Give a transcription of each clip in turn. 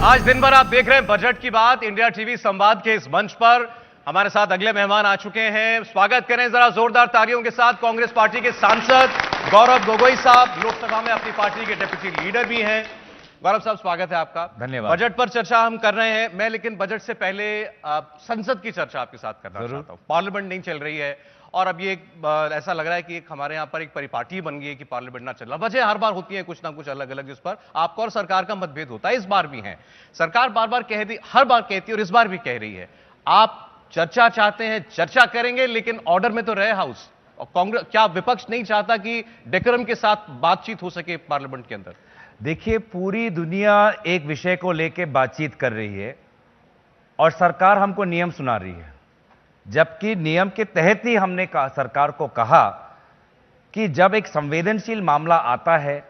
आज दिन भर आप देख रहे हैं बजट की बात इंडिया टीवी संवाद के इस मंच पर। हमारे साथ अगले मेहमान आ चुके हैं। स्वागत करें जरा जोरदार तालियों के साथ कांग्रेस पार्टी के सांसद गौरव गोगोई साहब, लोकसभा में अपनी पार्टी के डिप्टी लीडर भी हैं। गौरव साहब, स्वागत है आपका। धन्यवाद। बजट पर चर्चा हम कर रहे हैं। मैं लेकिन बजट से पहले संसद की चर्चा आपके साथ करना चाहता हूं। पार्लियामेंट नहीं चल रही है और अब ये ऐसा लग रहा है कि एक हमारे यहां पर एक परिपाटी बन गई है कि पार्लियामेंट ना चल रहा। वजह हर बार होती है कुछ ना कुछ अलग अलग, जिस पर आपका और सरकार का मतभेद होता है। इस बार भी है, सरकार बार बार हर बार कहती है और इस बार भी कह रही है आप चर्चा चाहते हैं, चर्चा करेंगे, लेकिन ऑर्डर में तो रहे हाउस। और कांग्रेस, क्या विपक्ष नहीं चाहता कि डेकोरम के साथ बातचीत हो सके पार्लियामेंट के अंदर? देखिए, पूरी दुनिया एक विषय को लेकर बातचीत कर रही है और सरकार हमको नियम सुना रही है, जबकि नियम के तहत ही हमने सरकार को कहा कि जब एक संवेदनशील मामला आता है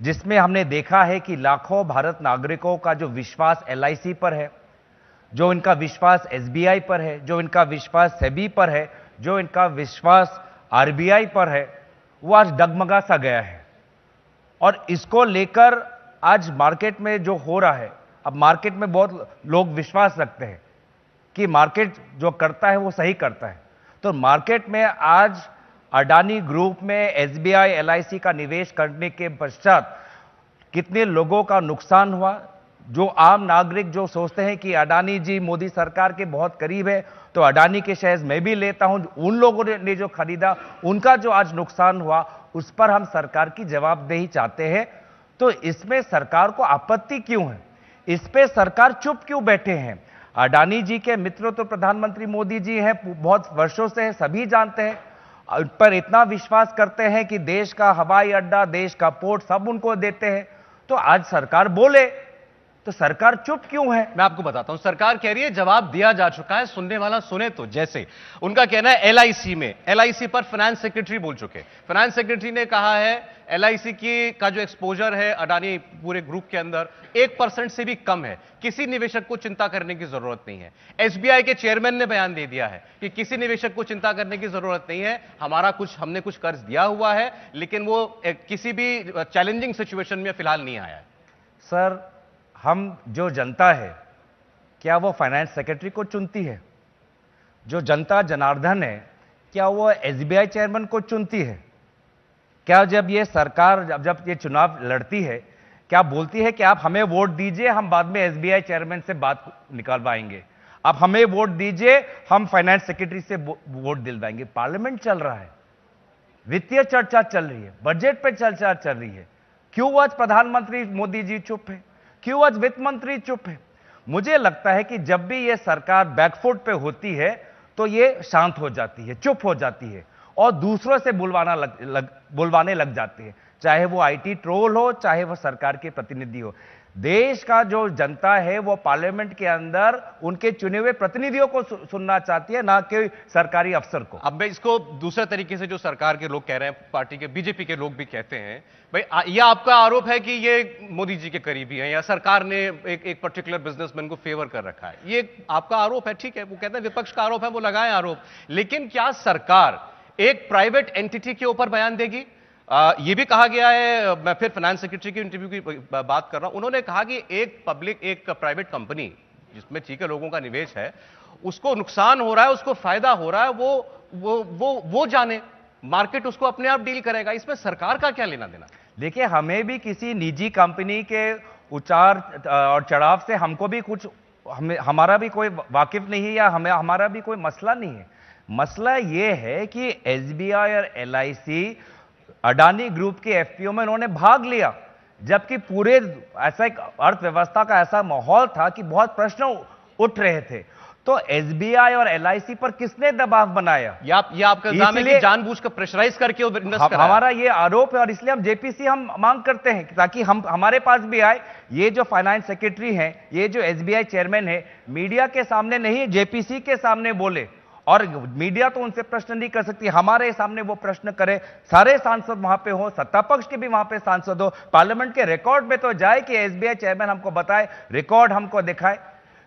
जिसमें हमने देखा है कि लाखों भारत नागरिकों का जो विश्वास एलआईसी पर है, जो इनका विश्वास एसबीआई पर है, जो इनका विश्वास सेबी पर है, जो इनका विश्वास आरबीआई पर है, वो आज डगमगा सा गया है। और इसको लेकर आज मार्केट में जो हो रहा है, अब मार्केट में बहुत लोग विश्वास रखते हैं कि मार्केट जो करता है वो सही करता है। तो मार्केट में आज अडानी ग्रुप में एसबीआई एलआईसी का निवेश करने के पश्चात कितने लोगों का नुकसान हुआ। जो आम नागरिक जो सोचते हैं कि अडानी जी मोदी सरकार के बहुत करीब है तो अडानी के शेयर्स मैं भी लेता हूं, उन लोगों ने जो खरीदा उनका जो आज नुकसान हुआ, उस पर हम सरकार की जवाबदेही चाहते हैं। तो इसमें सरकार को आपत्ति क्यों है? इस पे सरकार चुप क्यों बैठे हैं? अडानी जी के मित्र तो प्रधानमंत्री मोदी जी हैं, बहुत वर्षों से है, सभी जानते हैं, उन पर इतना विश्वास करते हैं कि देश का हवाई अड्डा, देश का पोर्ट सब उनको देते हैं। तो आज सरकार बोले तो सरकार चुप क्यों है? मैं आपको बताता हूं। सरकार कह रही है जवाब दिया जा चुका है, सुनने वाला सुने। तो जैसे उनका कहना है एलआईसी पर फाइनेंस सेक्रेटरी बोल चुके। फाइनेंस सेक्रेटरी ने कहा है एलआईसी की का जो एक्सपोजर है अडानी पूरे ग्रुप के अंदर 1% से भी कम है, किसी निवेशक को चिंता करने की जरूरत नहीं है। एसबीआई के चेयरमैन ने बयान दे दिया है कि किसी निवेशक को चिंता करने की जरूरत नहीं है, हमने कुछ कर्ज दिया हुआ है, लेकिन वो किसी भी चैलेंजिंग सिचुएशन में फिलहाल नहीं आया है। सर, हम जो जनता है, क्या वो फाइनेंस सेक्रेटरी को चुनती है? जो जनता जनार्दन है, क्या वो एसबीआई चेयरमैन को चुनती है? क्या जब ये सरकार जब ये चुनाव लड़ती है, क्या बोलती है कि आप हमें वोट दीजिए, हम बाद में एसबीआई चेयरमैन से बात निकालवाएंगे, आप हमें वोट दीजिए, हम फाइनेंस सेक्रेटरी से वोट दिलवाएंगे? पार्लियामेंट चल रहा है, वित्तीय चर्चा चल रही है, बजट पे चर्चा चल रही है। क्यों आज प्रधानमंत्री मोदी जी चुप है? क्यों आज वित्त मंत्री चुप है? मुझे लगता है कि जब भी ये सरकार बैकफुट पे होती है तो ये शांत हो जाती है, चुप हो जाती है और दूसरों से बुलवाने लग जाती है, चाहे वो आईटी ट्रोल हो, चाहे वो सरकार के प्रतिनिधि हो। देश का जो जनता है वो पार्लियामेंट के अंदर उनके चुने हुए प्रतिनिधियों को सुनना चाहती है, ना कि सरकारी अफसर को। अब मैं इसको दूसरे तरीके से, जो सरकार के लोग कह रहे हैं, पार्टी के बीजेपी के लोग भी कहते हैं, भाई यह आपका आरोप है कि ये मोदी जी के करीबी हैं या सरकार ने एक पर्टिकुलर बिजनेसमैन को फेवर कर रखा है, ये आपका आरोप है। ठीक है, वो कहते हैं विपक्ष का आरोप है, वो लगाए आरोप, लेकिन क्या सरकार एक प्राइवेट एंटिटी के ऊपर बयान देगी? यह भी कहा गया है, मैं फिर फाइनेंस सेक्रेटरी की इंटरव्यू की बात कर रहा हूं, उन्होंने कहा कि एक प्राइवेट कंपनी जिसमें ठीक है लोगों का निवेश है, उसको नुकसान हो रहा है, उसको फायदा हो रहा है, वो जाने, मार्केट उसको अपने आप डील करेगा, इसमें सरकार का क्या लेना देना? देखिए, हमें भी किसी निजी कंपनी के उतार और चढ़ाव से हमको भी कुछ हमारा भी कोई वाकिफ नहीं है या हमारा भी कोई मसला नहीं है। मसला यह है कि एसबीआई और एलआईसी अडानी ग्रुप के एफपीओ में उन्होंने भाग लिया, जबकि पूरे ऐसा एक अर्थव्यवस्था का ऐसा माहौल था कि बहुत प्रश्न उठ रहे थे। तो एसबीआई और एलआईसी पर किसने दबाव बनाया? ये आपका इल्जाम है कि जानबूझकर प्रेशराइज करके इन्वेस्ट करा? हमारा ये आरोप है और इसलिए हम जेपीसी हम मांग करते हैं ताकि हमारे पास भी आए। ये जो फाइनेंस सेक्रेटरी हैं, ये जो एसबीआई चेयरमैन है, मीडिया के सामने नहीं, जेपीसी के सामने बोले, और मीडिया तो उनसे प्रश्न नहीं कर सकती, हमारे सामने वो प्रश्न करे, सारे सांसद वहां पे हो, सत्ता पक्ष के भी वहां पे सांसद हो, पार्लियामेंट के रिकॉर्ड में तो जाए कि एसबीआई चेयरमैन हमको बताए, रिकॉर्ड हमको दिखाए।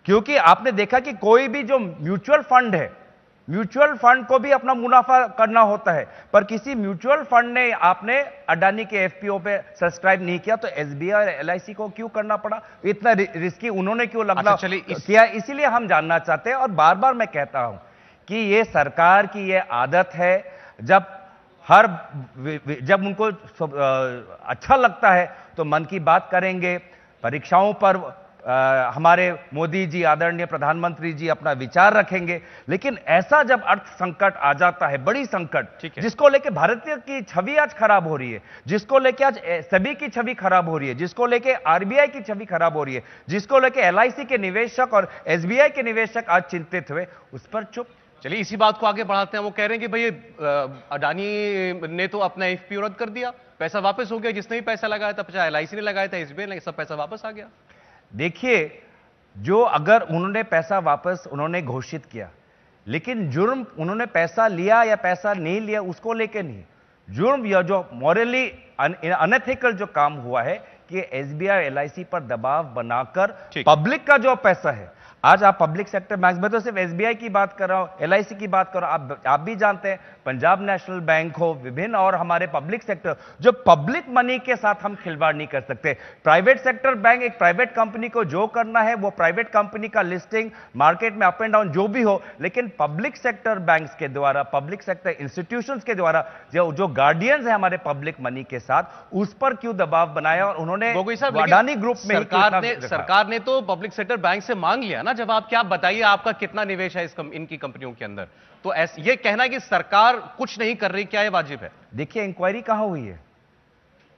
क्योंकि आपने देखा कि कोई भी जो म्यूचुअल फंड है म्यूचुअल फंड को भी अपना मुनाफा करना होता है, पर किसी म्यूचुअल फंड ने आपने अडानी के एफपीओ पे सब्सक्राइब नहीं किया तो एसबीआई और एलआईसी को क्यों करना पड़ा? इतना रिस्की उन्होंने क्यों लगना किया? इसीलिए हम जानना चाहते हैं। और बार बार मैं कहता हूं कि ये सरकार की ये आदत है, जब उनको अच्छा लगता है तो मन की बात करेंगे, परीक्षाओं पर हमारे मोदी जी, आदरणीय प्रधानमंत्री जी अपना विचार रखेंगे, लेकिन ऐसा जब अर्थ संकट आ जाता है, बड़ी संकट, जिसको लेके भारतीय की छवि आज खराब हो रही है, जिसको लेके आज सभी की छवि खराब हो रही है, जिसको लेके आरबीआई की छवि खराब हो रही है, जिसको लेके एलआईसी के निवेशक और एसबीआई के निवेशक आज चिंतित हुए, उस पर चुप। चलिए इसी बात को आगे बढ़ाते हैं। वो कह रहे हैं कि भाई अडानी ने तो अपना एफपीओ रद्द कर दिया, पैसा वापस हो गया, जिसने भी पैसा लगाया था, चाहे एलआईसी ने लगाया था, एसबीआई ने, सब पैसा वापस आ गया। देखिए, जो अगर उन्होंने पैसा वापस उन्होंने घोषित किया, लेकिन जुर्म उन्होंने पैसा लिया या पैसा नहीं लिया उसको लेके नहीं, जुर्म या जो मॉरली अनएथिकल जो काम हुआ है कि एसबीआई एलआईसी पर दबाव बनाकर पब्लिक का जो पैसा है, आज आप पब्लिक सेक्टर बैंक में तो सिर्फ एसबीआई की बात कर रहा हूं, एलआईसी की बात कर रहा हूं, आप भी जानते हैं पंजाब नेशनल बैंक हो, विभिन्न और हमारे पब्लिक सेक्टर, जो पब्लिक मनी के साथ हम खिलवाड़ नहीं कर सकते। प्राइवेट सेक्टर बैंक, एक प्राइवेट कंपनी को जो करना है वो प्राइवेट कंपनी का लिस्टिंग मार्केट में अप एंड डाउन जो भी हो, लेकिन पब्लिक सेक्टर बैंक्स के द्वारा, पब्लिक सेक्टर इंस्टीट्यूशंस के द्वारा जो गार्डियंस है हमारे पब्लिक मनी के साथ, उस पर क्यों दबाव बनाया? और उन्होंने अडानी ग्रुप में सरकार ने तो पब्लिक सेक्टर बैंक से मांग लिया ना जवाब, क्या बताइए आपका कितना निवेश है इनकी कंपनियों के अंदर? तो ये कहना है कि सरकार कुछ नहीं कर रही, क्या ये वाजिब है? देखिए, इंक्वायरी कहां हुई है?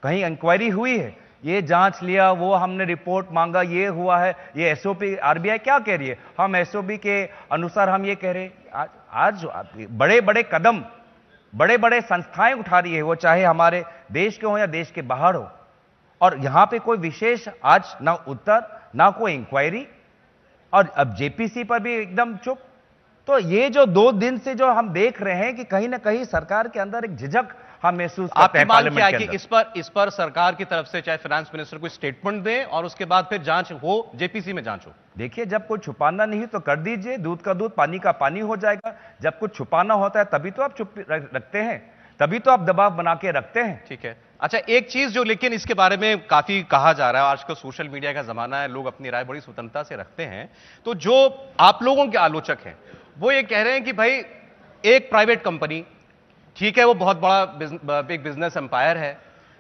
कहीं इंक्वायरी हुई है? ये जांच लिया, वो हमने रिपोर्ट मांगा, ये हुआ है, ये एसओपी, आरबीआई क्या कह रही है? हम एसओपी के अनुसार हम ये कह रहे हैं। आज बड़े बड़े कदम बड़े बड़े संस्थाएं उठा रही है, वो चाहे हमारे देश के हो या देश के बाहर हो, और यहां पे कोई विशेष आज ना उत्तर, ना कोई इंक्वायरी, और अब जेपीसी पर भी एकदम चुप। तो ये जो 2 दिन से जो हम देख रहे हैं कि कहीं ना कहीं सरकार के अंदर एक झिझक हम महसूस करते हैं। आपकी मांग क्या है कि इस पर सरकार की तरफ से चाहे फाइनेंस मिनिस्टर कोई स्टेटमेंट दे और उसके बाद फिर जांच हो, जेपीसी में जांच हो? देखिए, जब कुछ छुपाना नहीं तो कर दीजिए, दूध का दूध पानी का पानी हो जाएगा। जब कुछ छुपाना होता है तभी तो आप चुप रखते हैं, तभी तो आप दबाव बना के रखते हैं। ठीक है। अच्छा, एक चीज जो लेकिन इसके बारे में काफी कहा जा रहा है, आजकल सोशल मीडिया का जमाना है, लोग अपनी राय बड़ी स्वतंत्रता से रखते हैं, तो जो आप लोगों के आलोचक हैं वो ये कह रहे हैं कि भाई एक प्राइवेट कंपनी, ठीक है, वो बहुत बड़ा एक बिजनेस एम्पायर है,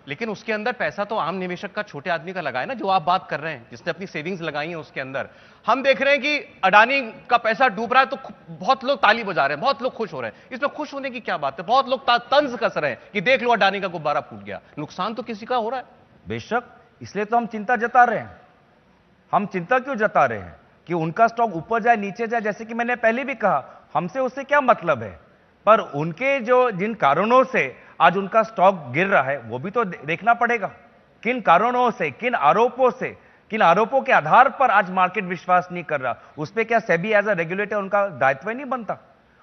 लेकिन उसके अंदर पैसा तो आम निवेशक का, छोटे आदमी का लगा है ना, जो आप बात कर रहे हैं, जिसने अपनी सेविंग्स लगाई हैं उसके अंदर। हम देख रहे हैं कि अडानी का पैसा डूब रहा है तो बहुत लोग ताली बजा रहे हैं, बहुत लोग खुश हो रहे हैं। इसमें खुश होने की क्या बात है? बहुत लोग तंज कस रहे हैं कि देख लो अडानी का गुब्बारा फूट गया, नुकसान तो किसी का हो रहा है। बेशक, इसलिए तो हम चिंता जता रहे हैं। हम चिंता क्यों जता रहे हैं? कि उनका स्टॉक ऊपर जाए नीचे जाए, जैसे कि मैंने पहले भी कहा, हमसे उससे क्या मतलब है, पर उनके जिन कारणों से आज उनका स्टॉक गिर रहा है वो भी तो देखना पड़ेगा। किन कारणों से, किन आरोपों के आधार पर आज मार्केट विश्वास नहीं कर रहा, उस पर क्या सेबी एज अ रेगुलेटर उनका दायित्व नहीं बनता?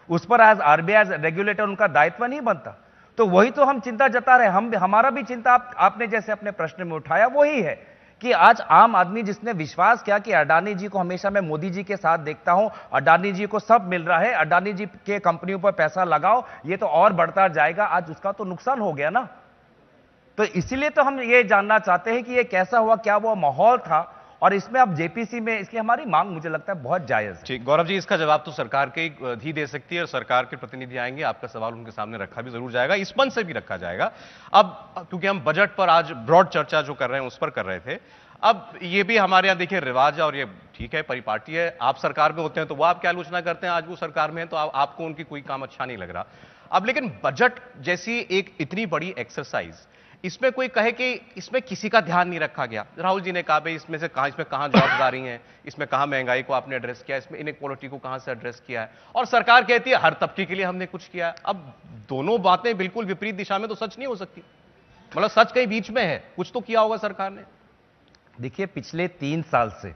उस पर एज आरबीआई एज रेगुलेटर उनका दायित्व नहीं बनता? तो वही तो हम चिंता जता रहे हैं। हमारा भी चिंता आपने जैसे अपने प्रश्न में उठाया वही है कि आज आम आदमी जिसने विश्वास किया कि अडानी जी को हमेशा मैं मोदी जी के साथ देखता हूं, अडानी जी को सब मिल रहा है, अडानी जी के कंपनियों पर पैसा लगाओ, ये तो और बढ़ता जाएगा, आज उसका तो नुकसान हो गया ना। तो इसीलिए तो हम ये जानना चाहते हैं कि ये कैसा हुआ, क्या वो माहौल था, और इसमें अब जेपीसी में, इसलिए हमारी मांग मुझे लगता है बहुत जायज है। ठीक, गौरव जी, इसका जवाब तो सरकार के ही दे सकती है और सरकार के प्रतिनिधि आएंगे, आपका सवाल उनके सामने रखा भी जरूर जाएगा, इस मंच से भी रखा जाएगा। अब क्योंकि हम बजट पर आज ब्रॉड चर्चा जो कर रहे हैं उस पर कर रहे थे, अब ये भी हमारे यहाँ देखिए रिवाज है और ये ठीक है, परिपाटी है। आप सरकार में होते हैं तो वो आपकी आलोचना करते हैं, आज वो सरकार में है तो आपको उनकी कोई काम अच्छा नहीं लग रहा। अब लेकिन बजट जैसी एक इतनी बड़ी एक्सरसाइज, इसमें कोई कहे कि इसमें किसी का ध्यान नहीं रखा गया। राहुल जी ने कहा भाई इसमें कहां जॉब्स आ रही हैं, इसमें कहां महंगाई को आपने एड्रेस किया, इसमें इनइक्वालिटी को कहां से एड्रेस किया है, और सरकार कहती है हर तबके के लिए हमने कुछ किया है। अब दोनों बातें बिल्कुल विपरीत दिशा में तो सच नहीं हो सकती, मतलब सच कहीं बीच में है, कुछ तो किया होगा सरकार ने। देखिए, पिछले 3 साल से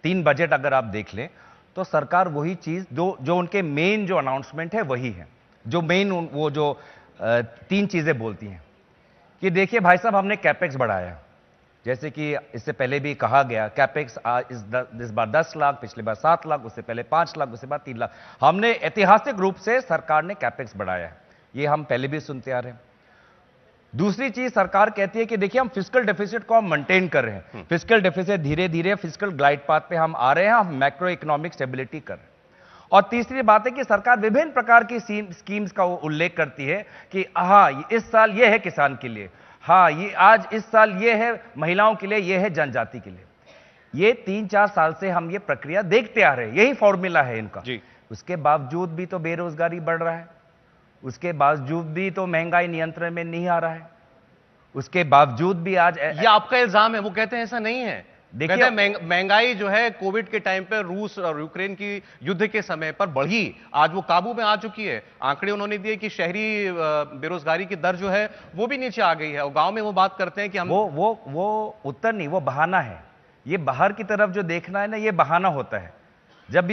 3 बजट अगर आप देख लें तो सरकार वही चीज जो उनके मेन जो अनाउंसमेंट है वही है, जो मेन वो जो 3 चीजें बोलती हैं कि देखिए भाई साहब, हमने कैपेक्स बढ़ाया, जैसे कि इससे पहले भी कहा गया, कैपेक्स इस बार 10 लाख, पिछली बार 7 लाख, उससे पहले 5 लाख, उससे बाद 3 लाख। हमने ऐतिहासिक रूप से सरकार ने कैपेक्स बढ़ाया है, ये हम पहले भी सुनते आ रहे हैं। दूसरी चीज सरकार कहती है कि देखिए हम फिस्कल डेफिसिट को हम मेंटेन कर रहे हैं, फिस्कल डेफिसिट धीरे धीरे फिस्कल ग्लाइड पाथ पे हम आ रहे हैं, हम मैक्रो इकोनॉमिक स्टेबिलिटी कर रहे हैं। और तीसरी बात है कि सरकार विभिन्न प्रकार की स्कीम्स का उल्लेख करती है कि हाँ इस साल ये है किसान के लिए, हाँ ये आज इस साल ये है महिलाओं के लिए, ये है जनजाति के लिए। ये 3-4 साल से हम ये प्रक्रिया देखते आ रहे हैं, यही फॉर्मूला है इनका। उसके बावजूद भी तो बेरोजगारी बढ़ रहा है, उसके बावजूद भी तो महंगाई नियंत्रण में नहीं आ रहा है, उसके बावजूद भी आज ये आपका इल्जाम है। वो कहते हैं ऐसा नहीं है। देखिए महंगाई जो है कोविड के टाइम पे रूस और यूक्रेन की युद्ध के समय पर बढ़ी, आज वो काबू में आ चुकी है। आंकड़े उन्होंने दिए कि शहरी बेरोजगारी की दर जो है वो भी नीचे आ गई है, और गांव में वो बात करते हैं कि हम वो उत्तर नहीं, वो बहाना है। ये बाहर की तरफ जो देखना है ना, ये बहाना होता है। जब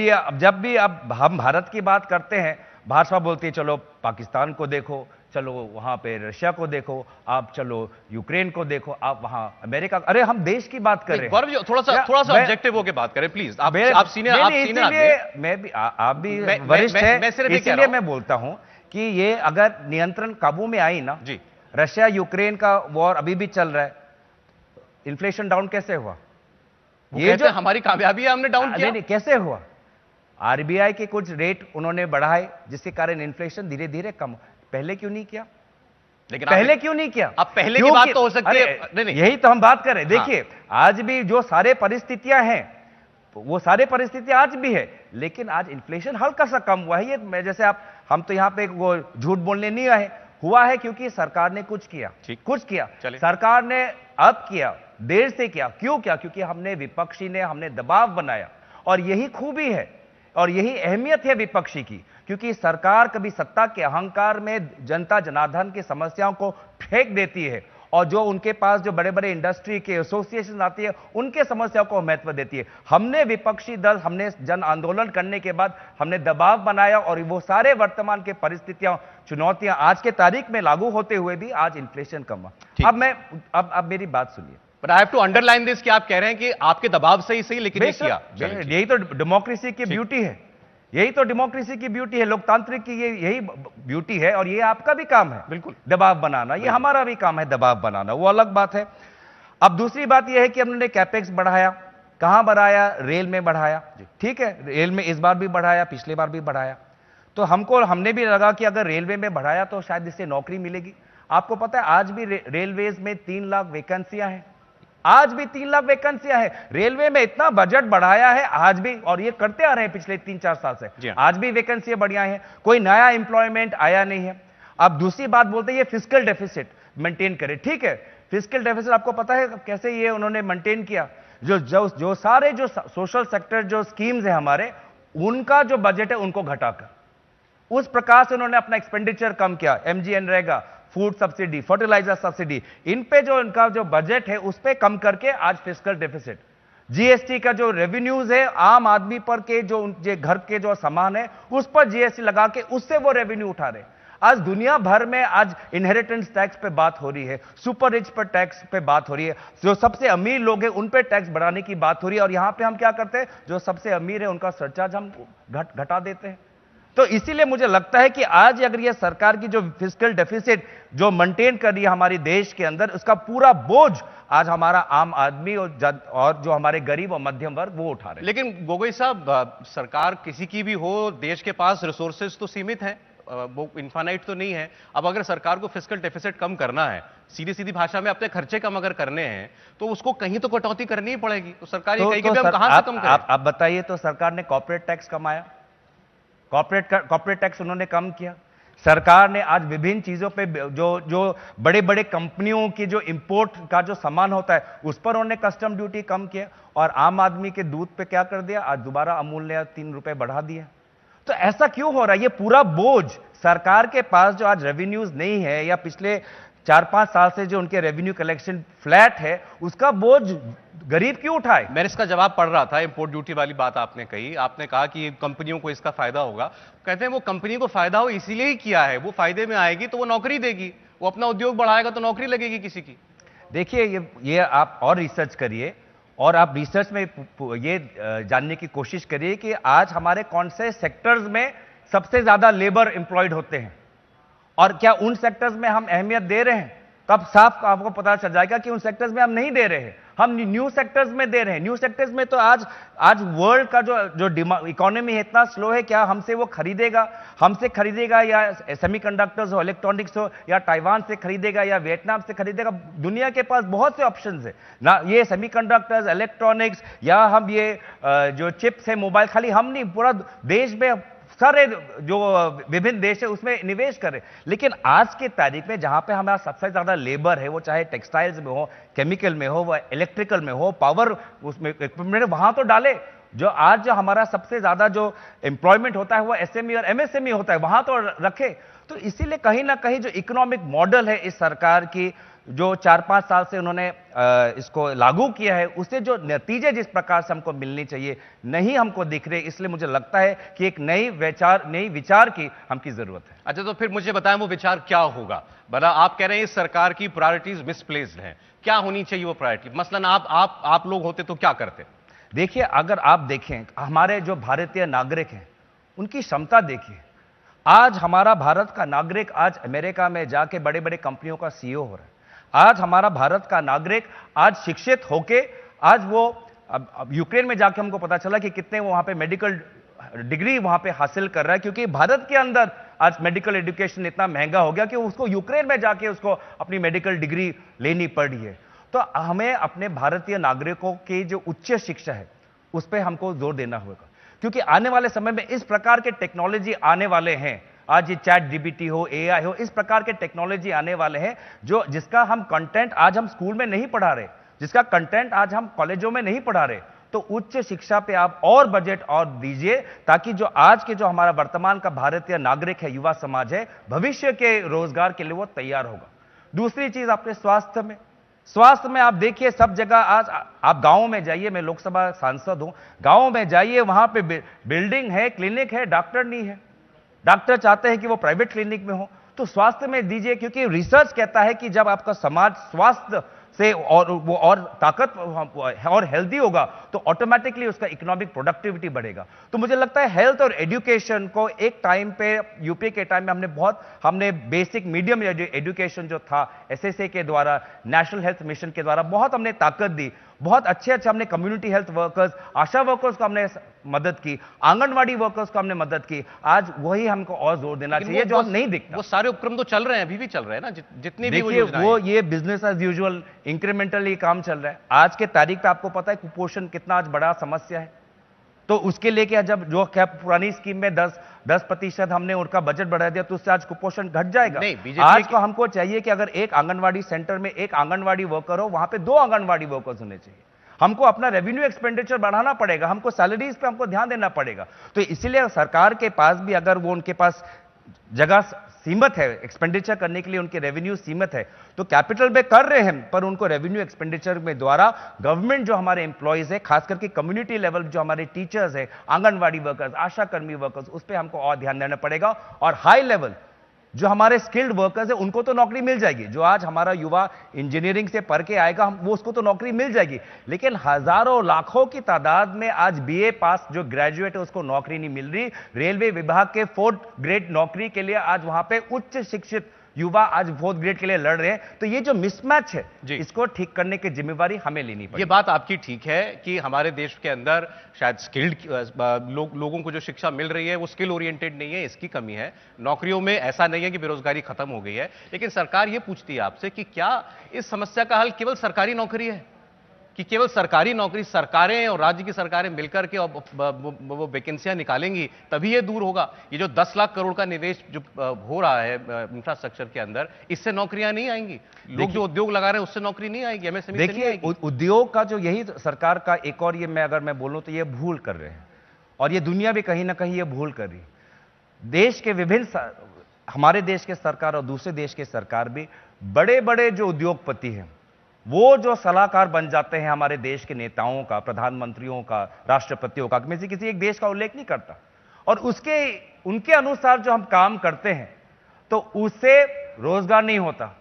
भी अब हम भारत की बात करते हैं, भाजपा बोलती है चलो पाकिस्तान को देखो, चलो वहां पे रशिया को देखो, आप चलो यूक्रेन को देखो, आप वहां अमेरिका। अरे हम देश की बात कर रहे हैं, थोड़ा सा ऑब्जेक्टिव होकर बात करें प्लीज। आप सीनियर, मैं भी, आप भी वरिष्ठ हैं, इसलिए मैं बोलता हूं कि ये अगर नियंत्रण काबू में आई ना जी, रशिया यूक्रेन का वॉर अभी भी चल रहा है, इन्फ्लेशन डाउन कैसे हुआ? ये जो हमारी कामयाबी है हमने डाउन किया। नहीं, कैसे हुआ? आरबीआई के कुछ रेट उन्होंने बढ़ाए, जिसके कारण इन्फ्लेशन धीरे धीरे कम। पहले क्यों नहीं किया? लेकिन पहले क्यों नहीं किया? अब पहले की बात तो हो सकती है। नहीं, यही तो हम बात कर रहे हैं। देखिए आज भी जो सारे परिस्थितियां हैं, वो सारे परिस्थितियां आज भी है, लेकिन आज इन्फ्लेशन हल्का सा कम हुआ है। ये जैसे हम तो यहां पे वो झूठ बोलने नहीं आए, हुआ है क्योंकि सरकार ने कुछ किया, सरकार ने अब किया, देर से किया। क्यों किया? क्योंकि हमने दबाव बनाया, और यही खूबी है और यही अहमियत है विपक्षी की। क्योंकि सरकार कभी सत्ता के अहंकार में जनता जनार्दन की समस्याओं को फेंक देती है, और जो उनके पास जो बड़े बड़े इंडस्ट्री के एसोसिएशन आती है, उनके समस्याओं को महत्व देती है। हमने विपक्षी दल, हमने जन आंदोलन करने के बाद हमने दबाव बनाया, और वो सारे वर्तमान के परिस्थितियां, चुनौतियां आज के तारीख में लागू होते हुए भी आज इन्फ्लेशन कम हुआ। अब मेरी बात सुनिए। But I have to underline this कि आप कह रहे हैं कि आपके दबाव से ही सही, लेकिन नहीं किया। यही तो डेमोक्रेसी की ब्यूटी है, यही तो डेमोक्रेसी की ब्यूटी है, लोकतांत्रिक की यही ब्यूटी है। और ये आपका भी काम है बिल्कुल दबाव बनाना, ये हमारा भी काम है दबाव बनाना, वो अलग बात है। अब दूसरी बात यह है कि हमने कैपेक्स बढ़ाया, कहां बढ़ाया? रेल में बढ़ाया, ठीक है, रेल में इस बार भी बढ़ाया, पिछले बार भी बढ़ाया। तो हमने भी लगा कि अगर रेलवे में बढ़ाया तो शायद इससे नौकरी मिलेगी। आपको पता है आज भी रेलवेज में 3 लाख वैकेंसियां हैं, आज भी 3 लाख वैकेंसियां हैं। रेलवे में इतना बजट बढ़ाया है आज भी, और ये करते आ रहे हैं पिछले 3-4 साल से, आज भी वैकेंसियां बढ़िया हैं, कोई नया एम्प्लॉयमेंट आया नहीं है। अब दूसरी बात बोलते हैं ये फिस्कल डेफिसिट मेंटेन करें, ठीक है। फिस्कल डेफिसिट आपको पता है कैसे ये उन्होंने मेंटेन किया? जो सारे जो सोशल सेक्टर जो स्कीम्स है हमारे, उनका जो बजट है उनको घटाकर उस प्रकार से उन्होंने अपना एक्सपेंडिचर कम किया। MGNREGA, food subsidy, fertiliser subsidy, इन पे जो इनका जो बजट है उस पे कम करके आज फिस्कल डेफिसिट। जीएसटी का जो रेवेन्यूज है आम आदमी पर के जो घर के जो सामान है उस पर जीएसटी लगा के उससे वो रेवेन्यू उठा रहे। आज दुनिया भर में आज इनहेरिटेंस टैक्स पे बात हो रही है, सुपर रिच पर टैक्स पे बात हो रही है, जो सबसे अमीर लोग हैं उन पे टैक्स बढ़ाने की बात हो रही है। और यहां पे हम क्या करते हैं? जो सबसे अमीर है उनका सरचार्ज हम घटा देते हैं। तो इसीलिए मुझे लगता है कि आज अगर ये सरकार की जो फिस्कल डेफिसिट जो मेंटेन कर रही है हमारी देश के अंदर, उसका पूरा बोझ आज हमारा आम आदमी और जो हमारे गरीब और मध्यम वर्ग वो उठा रहे हैं। लेकिन गोगोई साहब, सरकार किसी की भी हो, देश के पास रिसोर्सेज तो सीमित हैं, वो इन्फानाइट तो नहीं है। अब अगर सरकार को फिस्कल डेफिसिट कम करना है, सीधी सीधी भाषा में अपने खर्चे कम अगर करने हैं, तो उसको कहीं तो कटौती करनी ही पड़ेगी। तो सरकार ये कहेगी हम कहां से कम करें? आप बताइए। तो सरकार ने कॉर्पोरेट टैक्स कमाया, कॉर्पोरेट टैक्स उन्होंने कम किया। सरकार ने आज विभिन्न चीजों पे जो बड़े बड़े कंपनियों की जो इंपोर्ट का जो सामान होता है उस पर उन्होंने कस्टम ड्यूटी कम किया। और आम आदमी के दूध पे क्या कर दिया? आज दोबारा अमूल ने 3 रुपए बढ़ा दिए। तो ऐसा क्यों हो रहा है? ये पूरा बोझ सरकार के पास जो आज रेवेन्यूज नहीं है, या पिछले 4-5 साल से जो उनके रेवेन्यू कलेक्शन फ्लैट है, उसका बोझ गरीब क्यों उठाए? मैं इसका जवाब पढ़ रहा था, इंपोर्ट ड्यूटी वाली बात आपने कही। आपने कहा कि कंपनियों को इसका फायदा होगा। कहते हैं वो कंपनी को फायदा हो इसीलिए ही किया है, वो फायदे में आएगी तो वो नौकरी देगी, वो अपना उद्योग बढ़ाएगा तो नौकरी लगेगी किसी की। देखिए, ये आप और रिसर्च करिए और आप रिसर्च में ये जानने की कोशिश करिए कि आज हमारे कौन से सेक्टर्स में सबसे ज्यादा लेबर एम्प्लॉयड होते हैं और क्या उन सेक्टर्स में हम अहमियत दे रहे हैं। तब साफ आपको पता चल जाएगा कि उन सेक्टर्स में हम नहीं दे रहे हैं, हम न्यू सेक्टर्स में दे रहे हैं। न्यू सेक्टर्स में तो आज वर्ल्ड का जो इकोनॉमी है इतना स्लो है, क्या हमसे वो हमसे खरीदेगा या सेमीकंडक्टर्स हो, इलेक्ट्रॉनिक्स हो, या ताइवान से खरीदेगा या वियतनाम से खरीदेगा। दुनिया के पास बहुत से ऑप्शंस है ना, ये सेमीकंडक्टर्स, इलेक्ट्रॉनिक्स या हम ये जो चिप्स है मोबाइल, खाली हम नहीं, पूरा देश में सारे जो विभिन्न देश है उसमें निवेश करें। लेकिन आज की तारीख में जहां पे हमारा सबसे ज्यादा लेबर है, वो चाहे टेक्सटाइल्स में हो, केमिकल में हो, वह इलेक्ट्रिकल में हो, पावर उसमें इक्विपमेंट, वहां तो डाले। जो हमारा सबसे ज्यादा जो एम्प्लॉयमेंट होता है वो एसएमई और एमएसएमई होता है, वहां तो रखे। तो इसीलिए कहीं ना कहीं जो इकोनॉमिक मॉडल है इस सरकार की, जो 4-5 साल से उन्होंने इसको लागू किया है, उससे जो नतीजे जिस प्रकार से हमको मिलनी चाहिए नहीं हमको दिख रहे। इसलिए मुझे लगता है कि एक नई विचार की हमकी जरूरत है। अच्छा, तो फिर मुझे बताएं वो विचार क्या होगा। भला आप कह रहे हैं इस सरकार की प्रायोरिटीज मिसप्लेस्ड हैं, क्या होनी चाहिए वो प्रायोरिटी? मसलन आप लोग होते तो क्या करते? देखिए, अगर आप देखें हमारे जो भारतीय नागरिक हैं उनकी क्षमता देखिए। आज हमारा भारत का नागरिक आज अमेरिका में जाके बड़े बड़े कंपनियों का सीईओ हो रहा है। आज हमारा भारत का नागरिक आज शिक्षित होके आज वो अब यूक्रेन में जाके हमको पता चला कि कितने वो वहां पे मेडिकल डिग्री वहां पे हासिल कर रहा है, क्योंकि भारत के अंदर आज मेडिकल एजुकेशन इतना महंगा हो गया कि उसको यूक्रेन में जाके उसको अपनी मेडिकल डिग्री लेनी पड़ रही है। तो हमें अपने भारतीय नागरिकों की जो उच्च शिक्षा है उस पर हमको जोर देना होगा, क्योंकि आने वाले समय में इस प्रकार के टेक्नोलॉजी आने वाले हैं। आज ये चैट जीपीटी हो, एआई हो, इस प्रकार के टेक्नोलॉजी आने वाले हैं जिसका हम कंटेंट आज हम स्कूल में नहीं पढ़ा रहे, जिसका कंटेंट आज हम कॉलेजों में नहीं पढ़ा रहे। तो उच्च शिक्षा पे आप और बजट और दीजिए, ताकि जो आज के जो हमारा वर्तमान का भारतीय नागरिक है, युवा समाज है, भविष्य के रोजगार के लिए वो तैयार होगा। दूसरी चीज आपने स्वास्थ्य में आप देखिए, सब जगह आज आप गांवों में जाइए, मैं लोकसभा सांसद हूं, गांवों में जाइए, वहां पे बिल्डिंग है, क्लिनिक है, डॉक्टर नहीं है। डॉक्टर चाहते हैं कि वो प्राइवेट क्लिनिक में हो। तो स्वास्थ्य में दीजिए, क्योंकि रिसर्च कहता है कि जब आपका समाज स्वास्थ्य से और ताकत और हेल्दी होगा तो ऑटोमेटिकली उसका इकोनॉमिक प्रोडक्टिविटी बढ़ेगा। तो मुझे लगता है हेल्थ और एजुकेशन को एक टाइम पे यूपीए के टाइम में हमने बेसिक मीडियम एजुकेशन जो था एसएसए के द्वारा, नेशनल हेल्थ मिशन के द्वारा बहुत हमने ताकत दी। बहुत अच्छे हमने कम्युनिटी हेल्थ वर्कर्स, आशा वर्कर्स को हमने मदद की, आंगनवाड़ी वर्कर्स को हमने मदद की। आज वही हमको और जोर देना चाहिए जो नहीं दिखता। वो सारे उपक्रम तो चल रहे हैं, अभी भी चल रहे हैं ना, जितनी भी वो ये बिजनेस एज यूजुअल इंक्रीमेंटली काम चल रहा है। आज के तारीख पे आपको पता है कुपोषण कितना आज बड़ा समस्या है। तो उसके लेके जब जो क्या पुरानी स्कीम में 10% हमने उनका बजट बढ़ा दिया, तो उससे आज कुपोषण घट जाएगा। आज को हमको चाहिए कि अगर एक आंगनवाड़ी सेंटर में एक आंगनवाड़ी वर्कर हो, वहां पे 2 आंगनवाड़ी वर्कर्स होने चाहिए। हमको अपना रेवेन्यू एक्सपेंडिचर बढ़ाना पड़ेगा, हमको सैलरीज पे हमको ध्यान देना पड़ेगा। तो इसीलिए सरकार के पास भी अगर वो उनके पास जगह सीमित है एक्सपेंडिचर करने के लिए, उनके रेवेन्यू सीमित है, तो कैपिटल में कर रहे हैं, पर उनको रेवेन्यू एक्सपेंडिचर में द्वारा गवर्नमेंट जो हमारे एम्प्लॉयज है, खास करके कम्युनिटी लेवल जो हमारे टीचर्स है, आंगनवाड़ी वर्कर्स, आशा कर्मी वर्कर्स, उस पर हमको और ध्यान देना पड़ेगा। और हाई लेवल जो हमारे स्किल्ड वर्कर्स है उनको तो नौकरी मिल जाएगी। जो आज हमारा युवा इंजीनियरिंग से पढ़ के आएगा, वो उसको तो नौकरी मिल जाएगी, लेकिन हजारों लाखों की तादाद में आज बीए पास जो ग्रेजुएट है उसको नौकरी नहीं मिल रही। रेलवे विभाग के 4th ग्रेड नौकरी के लिए आज वहां पे उच्च शिक्षित युवा आज 4th ग्रेड के लिए लड़ रहे हैं। तो ये जो मिसमैच है इसको ठीक करने की जिम्मेवारी हमें लेनी पड़ेगी। ये बात आपकी ठीक है कि हमारे देश के अंदर शायद स्किल्ड लोगों को जो शिक्षा मिल रही है वो स्किल ओरिएंटेड नहीं है, इसकी कमी है। नौकरियों में ऐसा नहीं है कि बेरोजगारी खत्म हो गई है, लेकिन सरकार ये पूछती है आपसे कि क्या इस समस्या का हल केवल सरकारी नौकरी है, कि केवल सरकारी नौकरी सरकारें और राज्य की सरकारें मिलकर के वो वैकेंसियां निकालेंगी तभी ये दूर होगा? ये जो 10 लाख करोड़ का निवेश जो हो रहा है इंफ्रास्ट्रक्चर के अंदर, इससे नौकरियां नहीं आएंगी। लोग जो उद्योग लगा रहे हैं उससे नौकरी नहीं आएगी, एमएसएमई से नहीं आएगी। देखिए, उद्योग का जो यही सरकार का एक और ये अगर मैं बोलूं तो ये भूल कर रहे हैं, और ये दुनिया भी कहीं ना कहीं ये भूल कर रही। देश के विभिन्न हमारे देश के सरकार और दूसरे देश के सरकार भी बड़े बड़े जो उद्योगपति हैं वो जो सलाहकार बन जाते हैं हमारे देश के नेताओं का, प्रधानमंत्रियों का, राष्ट्रपतियों का, मैं किसी एक देश का उल्लेख नहीं करता, और उनके अनुसार जो हम काम करते हैं तो उससे रोजगार नहीं होता,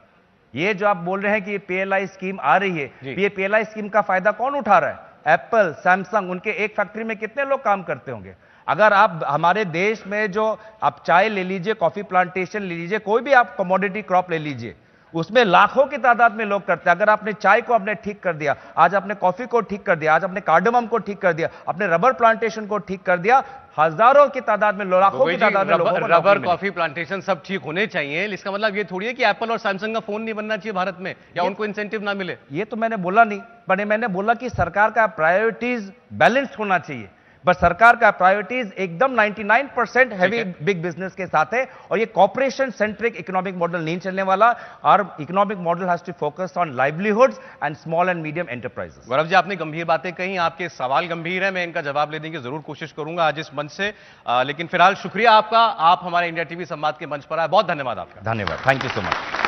ये जो आप बोल रहे हैं कि ये पीएलआई स्कीम आ रही है, जी। ये पीएलआई स्कीम का फायदा कौन उठा रहा है? एप्पल, सैमसंग, उनके एक फैक्ट्री में कितने लोग काम करते होंगे? अगर आप हमारे देश में जो आप चाय ले लीजिए, कॉफी प्लांटेशन ले लीजिए, कोई भी आप कमोडिटी क्रॉप ले लीजिए, उसमें लाखों की तादाद में लोग करते हैं। अगर आपने चाय को आपने ठीक कर दिया, आज आपने कॉफी को ठीक कर दिया, आज आपने कार्डमम को ठीक कर दिया, अपने रबर प्लांटेशन को ठीक कर दिया, हजारों की तादाद में, लाखों की तादाद में लोगों को रबर नौकरी मिली। कॉफी प्लांटेशन सब ठीक होने चाहिए, इसका मतलब ये थोड़ी है कि एप्पल और सैमसंग का फोन नहीं बनना चाहिए भारत में या उनको इंसेंटिव ना मिले। ये तो मैंने बोला नहीं, पर मैंने बोला कि सरकार का प्रायोरिटीज बैलेंस्ड होना चाहिए। बस सरकार का प्रायोरिटीज एकदम 99% हैवी बिग बिजनेस के साथ है, और ये कॉर्पोरेशन सेंट्रिक इकोनॉमिक मॉडल नहीं चलने वाला। और economic model has to focus on livelihoods and small and medium enterprises. Gaurav ji, आपने गंभीर बातें कही, आपके सवाल गंभीर है, मैं इनका जवाब लेने की जरूर कोशिश करूंगा आज इस मंच से, लेकिन फिलहाल शुक्रिया आपका, आप हमारे इंडिया टीवी संवाद के मंच पर आए, बहुत धन्यवाद आपका। धन्यवाद, थैंक यू सो मच।